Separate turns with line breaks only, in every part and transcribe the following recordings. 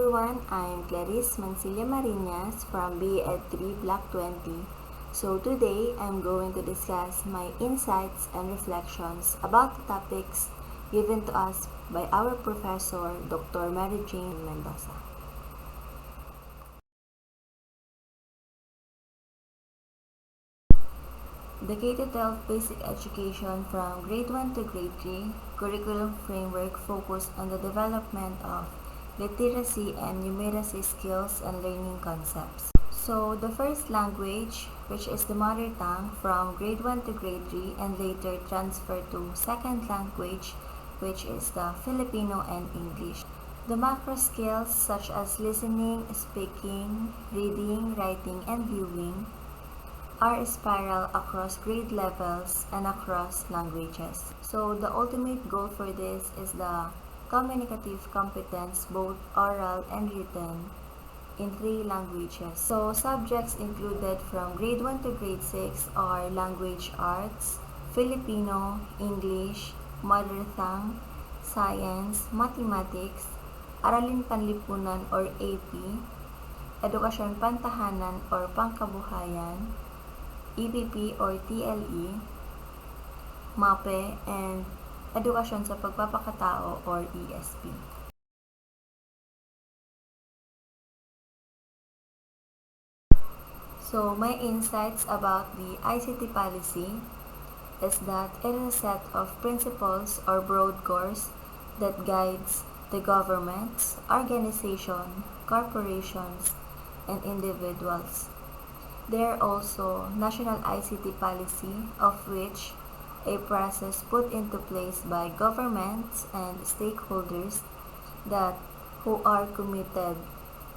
everyone, I'm Clarice Mariñas from BEd 3 Block 20. So today, I'm going to discuss my insights and reflections about the topics given to us by our professor, Dr. Mary Jane Mendoza. The K-12 basic education from grade 1 to grade 3 curriculum framework focused on the development of literacy and numeracy skills and learning concepts. So the first language, which is the mother tongue from grade 1 to grade 3 and later transferred to second language, which is the Filipino and English. The macro skills such as listening, speaking, reading, writing, and viewing are spiral across grade levels and across languages. So the ultimate goal for this is the communicative competence, both oral and written, in 3 languages. So subjects included from grade 1 to grade 6 are language arts, Filipino, English, mother tongue, science, mathematics, aralin panlipunan or AP, edukasyon pantahanan or pangkabuhayan, EPP or TLE, MAPE, and Edukasyon sa Pagpapakatao or ESP. So, my insights about the ICT policy is that it is a set of principles or broad course that guides the governments, organizations, corporations, and individuals. There are also national ICT policy, of which a process put into place by governments and stakeholders that who are committed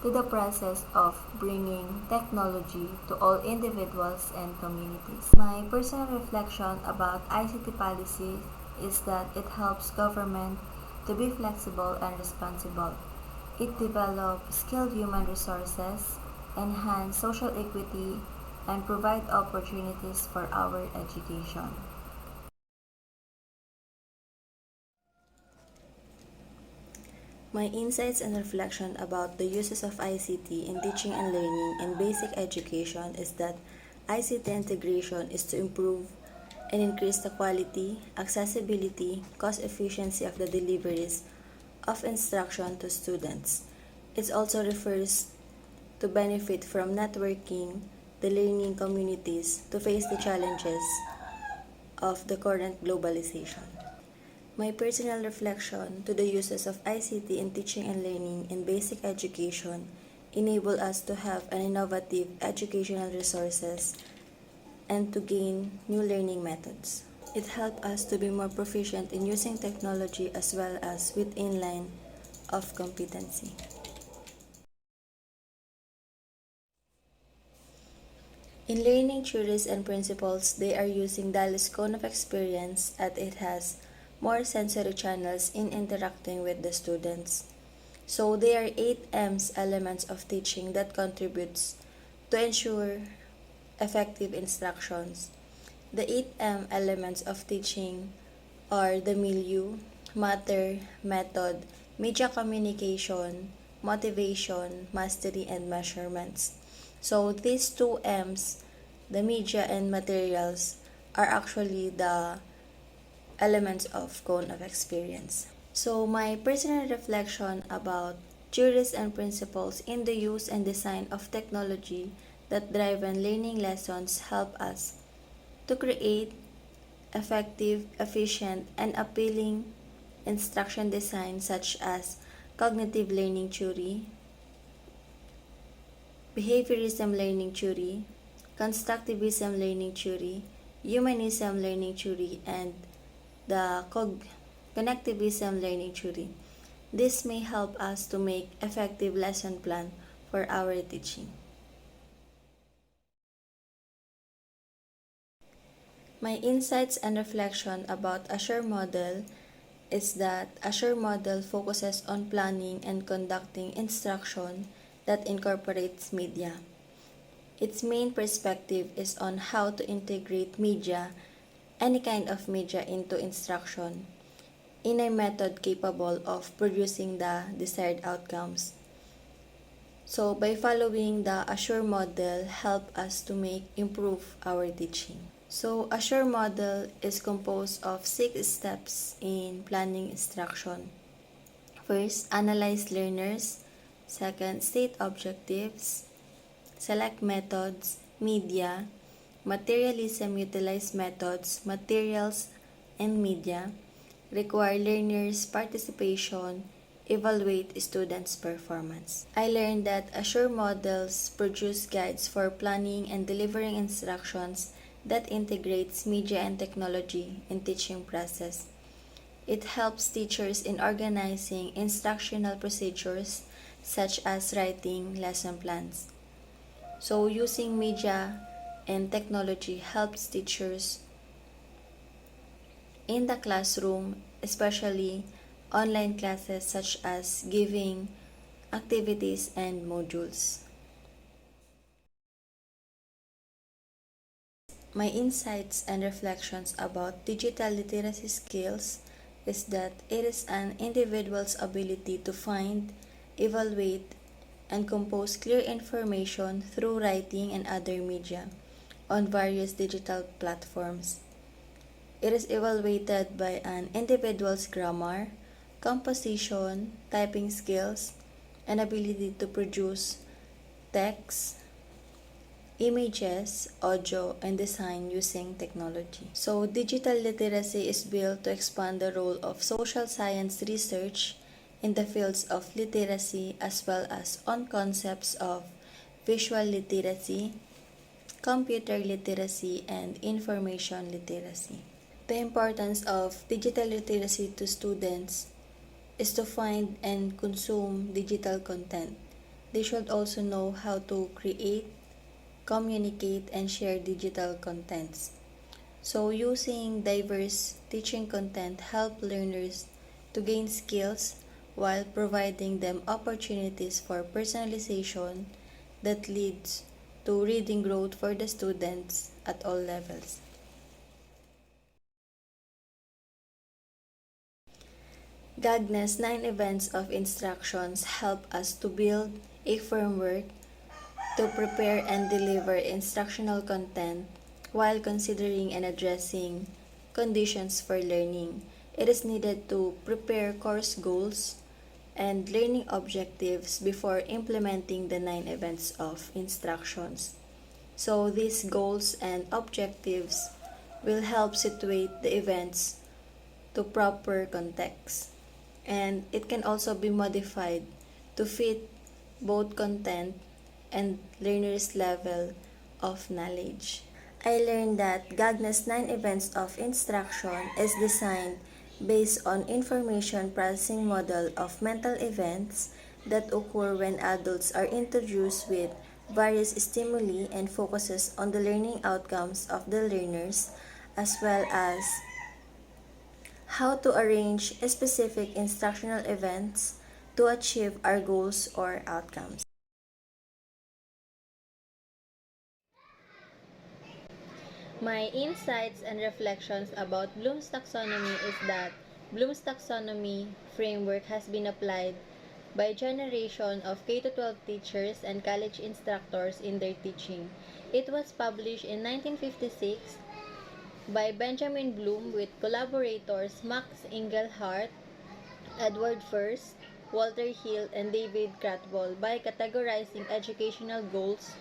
to the process of bringing technology to all individuals and communities. My personal reflection about ICT policy is that it helps government to be flexible and responsible. It develops skilled human resources, enhance social equity, and provide opportunities for our education. My insights and reflection about the uses of ICT in teaching and learning in basic education is that ICT integration is to improve and increase the quality, accessibility, cost efficiency of the deliveries of instruction to students. It also refers to benefit from networking the learning communities to face the challenges of the current globalization. My personal reflection to the uses of ICT in teaching and learning in basic education enable us to have an innovative educational resources and to gain new learning methods. It helps us to be more proficient in using technology as well as within line of competency. In learning theories and principles, they are using Dallas cone of experience as it has more sensory channels in interacting with the students. So there are 8 M's elements of teaching that contributes to ensure effective instructions. The 8M elements of teaching are the milieu, matter, method, media communication, motivation, mastery, and measurements. So these 2 M's, the media and materials, are actually the elements of cone of experience. So my personal reflection about theories and principles in the use and design of technology that driven learning lessons help us to create effective, efficient, and appealing instruction design such as cognitive learning theory, behaviorism learning theory, constructivism learning theory, humanism learning theory, and the connectivism learning theory. This may help us to make effective lesson plan for our teaching. My insights and reflection about Assure model is that Assure model focuses on planning and conducting instruction that incorporates media. Its main perspective is on how to integrate media, any kind of media, into instruction in a method capable of producing the desired outcomes. So by following the Assure model help us to improve our teaching. So Assure model is composed of 6 steps in planning instruction. First, analyze learners. Second, state objectives. Select methods, media, materialism, utilize methods, materials, and media. Require learners' participation, evaluate students' performance. I learned that Assure models produce guides for planning and delivering instructions that integrates media and technology in teaching process. It helps teachers in organizing instructional procedures such as writing lesson plans. So using media and technology helps teachers in the classroom, especially online classes such as giving activities and modules. My insights and reflections about digital literacy skills is that it is an individual's ability to find, evaluate, and compose clear information through writing and other media on various digital platforms. It is evaluated by an individual's grammar, composition, typing skills, and ability to produce text, images, audio, and design using technology. So, digital literacy is built to expand the role of social science research in the fields of literacy as well as on concepts of visual literacy, computer literacy, and information literacy. The importance of digital literacy to students is to find and consume digital content. They should also know how to create, communicate, and share digital contents. So using diverse teaching content help learners to gain skills while providing them opportunities for personalization that leads to reading growth for the students at all levels. Gagner's 9 events of instructions help us to build a framework to prepare and deliver instructional content while considering and addressing conditions for learning. It is needed to prepare course goals and learning objectives before implementing the 9 events of instructions. So these goals and objectives will help situate the events to proper context. And it can also be modified to fit both content and learner's level of knowledge. I learned that Gagner's 9 events of instruction is designed based on information processing model of mental events that occur when adults are introduced with various stimuli and focuses on the learning outcomes of the learners as well as how to arrange specific instructional events to achieve our goals or outcomes. My insights and reflections about Bloom's taxonomy is that Bloom's taxonomy framework has been applied by a generation of K-12 teachers and college instructors in their teaching. It was published in 1956 by Benjamin Bloom with collaborators Max Engelhardt, Edward First, Walter Hill, and David Cratwell by categorizing educational goals,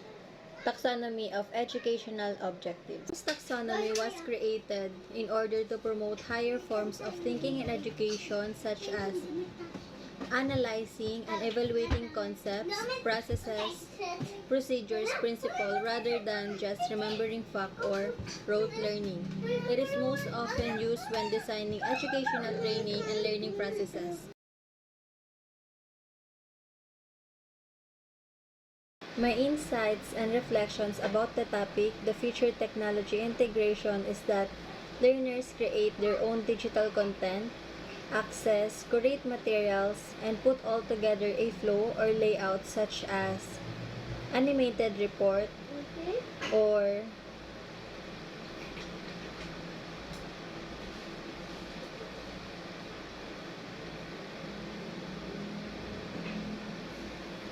taxonomy of educational objectives. This taxonomy was created in order to promote higher forms of thinking in education such as analyzing and evaluating concepts, processes, procedures, principles, rather than just remembering fact or rote learning. It is most often used when designing educational training and learning processes. My insights and reflections about the topic, the future technology integration, is that learners create their own digital content, access, curate materials, and put all together a flow or layout such as animated report or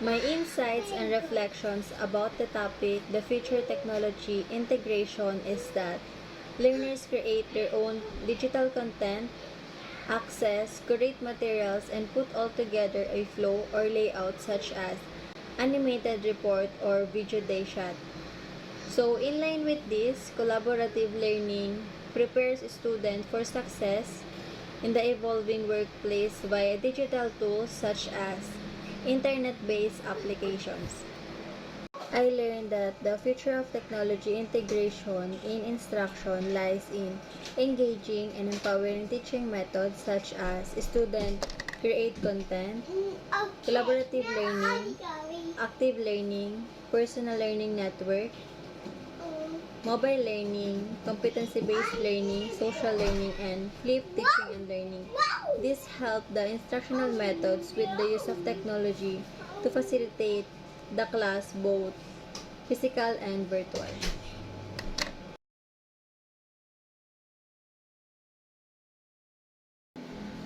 My insights and reflections about the topic, the future technology integration, is that learners create their own digital content, access, curate materials, and put all together a flow or layout such as animated report or video day chat. So, in line with this, collaborative learning prepares students for success in the evolving workplace via digital tools such as internet-based applications. I learned that the future of technology integration in instruction lies in engaging and empowering teaching methods such as student create content, collaborative learning, active learning, personal learning network, mobile learning, competency-based learning, social learning, and flipped teaching and learning. This helped the instructional methods with the use of technology to facilitate the class both physical and virtual.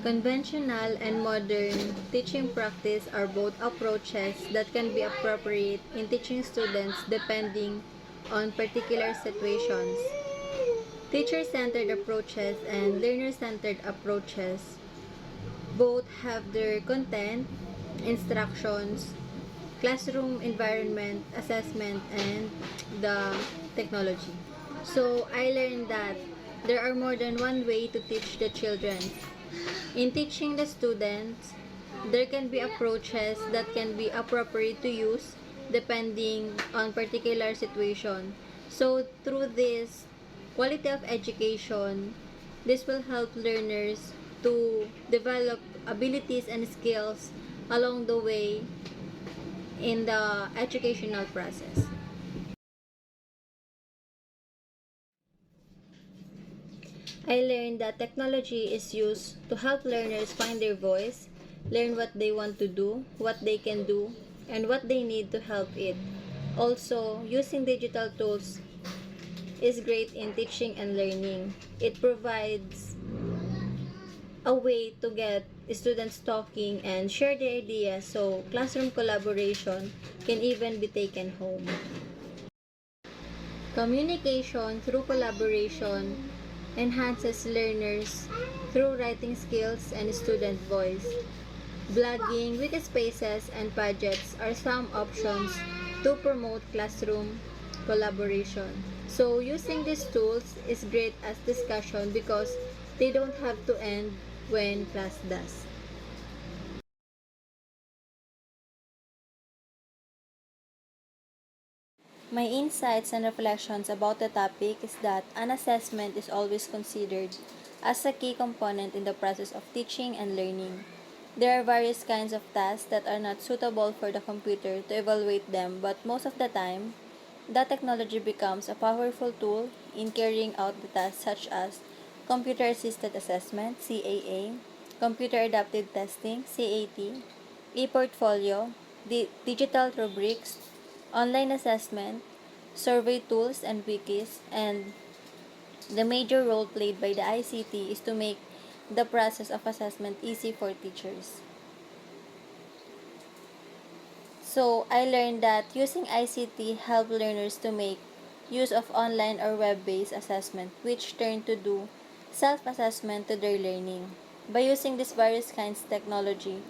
Conventional and modern teaching practice are both approaches that can be appropriate in teaching students depending on particular situations. Teacher-centered approaches and learner-centered approaches both have their content, instructions, classroom environment, assessment, and the technology. So, I learned that there are more than one way to teach the children. In teaching the students, there can be approaches that can be appropriate to use depending on particular situation. So, through this quality of education, this will help learners to develop abilities and skills along the way in the educational process. I learned that technology is used to help learners find their voice, learn what they want to do, what they can do, and what they need to help it. Also, using digital tools is great in teaching and learning. It provides a way to get students talking and share their ideas so classroom collaboration can even be taken home. Communication through collaboration enhances learners through writing skills and student voice. Blogging, wiki spaces, and projects are some options to promote classroom collaboration. So using these tools is great as discussion because they don't have to end when class does. My insights and reflections about the topic is that an assessment is always considered as a key component in the process of teaching and learning. There are various kinds of tasks that are not suitable for the computer to evaluate them, but most of the time, the technology becomes a powerful tool in carrying out the tasks such as computer assisted assessment (CAA), computer adapted testing (CAT), e-portfolio, digital rubrics, online assessment, survey tools and wikis, and the major role played by the ICT is to make the process of assessment easy for teachers. So, I learned that using ICT help learners to make use of online or web-based assessment, which turn to do self-assessment to their learning. By using these various kinds of technology,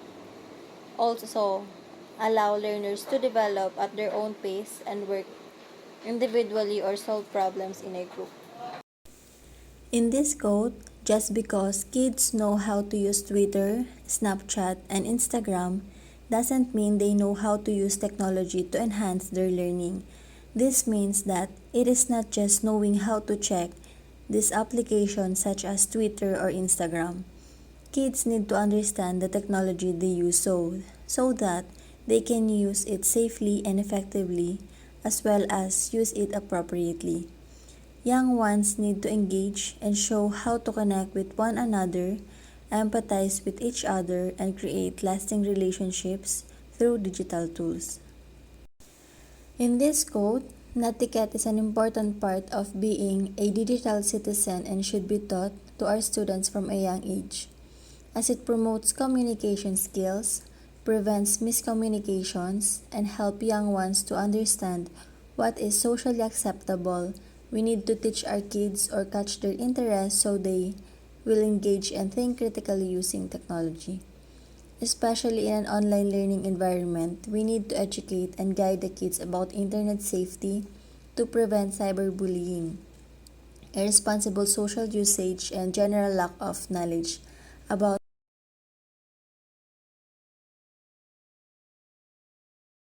also allow learners to develop at their own pace and work individually or solve problems in a group. In this quote, just because kids know how to use Twitter, Snapchat, and Instagram doesn't mean they know how to use technology to enhance their learning. This means that it is not just knowing how to check these applications such as Twitter or Instagram. Kids need to understand the technology they use so that they can use it safely and effectively as well as use it appropriately. Young ones need to engage and show how to connect with one another, empathize with each other, and create lasting relationships through digital tools. In this quote, netiquette is an important part of being a digital citizen and should be taught to our students from a young age, as it promotes communication skills, prevents miscommunications, and help young ones to understand what is socially acceptable. We need to teach our kids or catch their interest so they will engage and think critically using technology. Especially in an online learning environment, we need to educate and guide the kids about internet safety to prevent cyberbullying, irresponsible social usage, and general lack of knowledge about